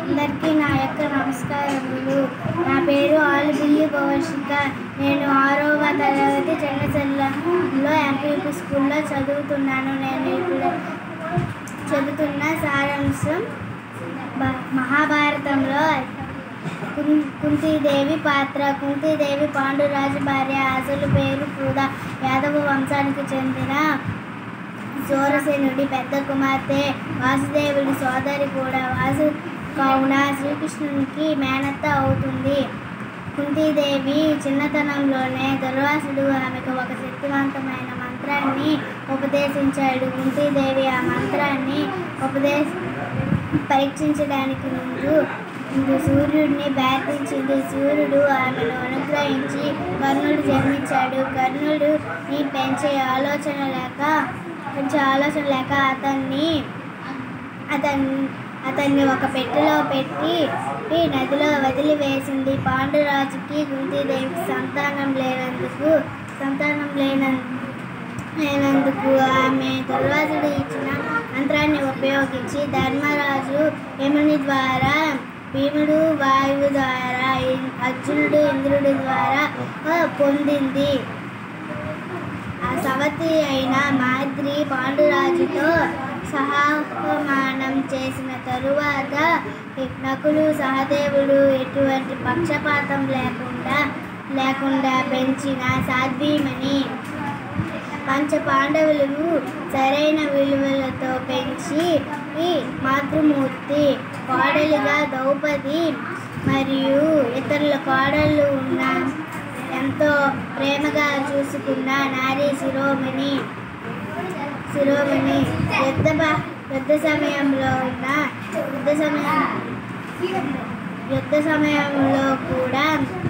అందరికీ నా యొక్క నమస్కారములు. నా పేరు ఆలుబిల్లి కౌశిక. నేను 6వ తరగతి చెన్నచెర్లలో ఎంపీపీ స్కూల్లో చదువుతున్నాను. నేను ఇప్పుడు చెబుతున్న సారాంశం మహాభారతంలో కుంతీదేవి పాత్ర. కుంతీదేవి పాండురాజు భార్య. అసలు పేరు కూడా యాదవ వంశానికి చెందిన సూరసేనుడి పెద్ద కుమార్తె. వాసుదేవుడి సోదరి కూడా. కావున శ్రీకృష్ణునికి మేనత్త అవుతుంది. కుంతీదేవి చిన్నతనంలోనే దుర్వాసుడు ఆమెకు ఒక శక్తివంతమైన మంత్రాన్ని ఉపదేశించాడు. కుంతీదేవి ఆ మంత్రాన్ని పరీక్షించడానికి ముందు సూర్యుడిని ప్రార్థించింది. సూర్యుడు ఆమెను అనుగ్రహించి కర్ణుడు జన్మించాడు. కర్ణుడు పెంచే ఆలోచన లేక అతన్ని ఒక పెట్టెలో పెట్టి నదిలో వదిలివేసింది. పాండురాజుకి కుంతీదేవికి సంతానం లేనందుకు ఆమె దుర్వాసుడు ఇచ్చిన మంత్రాన్ని ఉపయోగించి ధర్మరాజు యముని ద్వారా, భీముడు వాయువు ద్వారా, అర్జునుడు ఇంద్రుడి ద్వారా పొందింది. ఆ సవతి అయిన మాద్రి పాండురాజుతో సహమానం చేసిన తరువాత నకులు సహదేవుడు ఎటువంటి పక్షపాతం లేకుండా పెంచిన సాధ్వీమణి. పంచ పాండవులను సరైన విలువలతో పెంచి మాతృమూర్తి. కోడలిగా ద్రౌపది మరియు ఇతరుల కోడళ్ళు ఉన్న ఎంతో ప్రేమగా చూసుకున్న నారీ శిరోమణి. యుద్ధ సమయంలో కూడా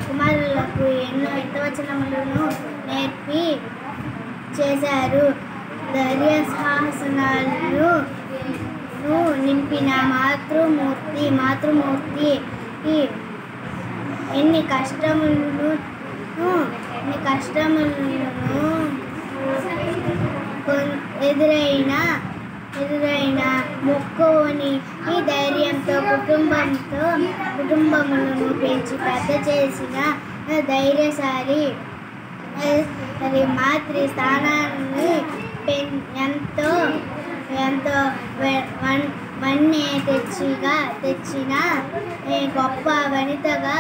కుమారులకు ఎన్నో హితవచనములను నేర్పి చేశారు. ధైర్య సాహసాలను నింపిన మాతృమూర్తి ఎన్ని కష్టములను ఎదురైన మొక్కుని ధైర్యంతో కుటుంబములను పెంచి పెద్ద చేసిన ధైర్యశాలి. మాతృ స్థానాన్ని ఎంతో వన్నె తెచ్చిన గొప్ప వనితగా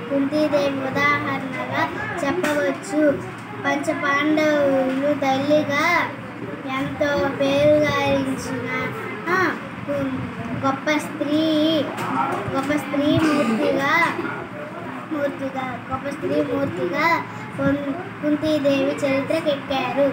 కుంతీదేవి ఉదాహరణగా చెప్పవచ్చు. పంచ పాండవులు తల్లిగా ఎంతో పేరుగాంచిన గొప్ప స్త్రీమూర్తిగా కుంతీదేవి చరిత్రకెక్కారు.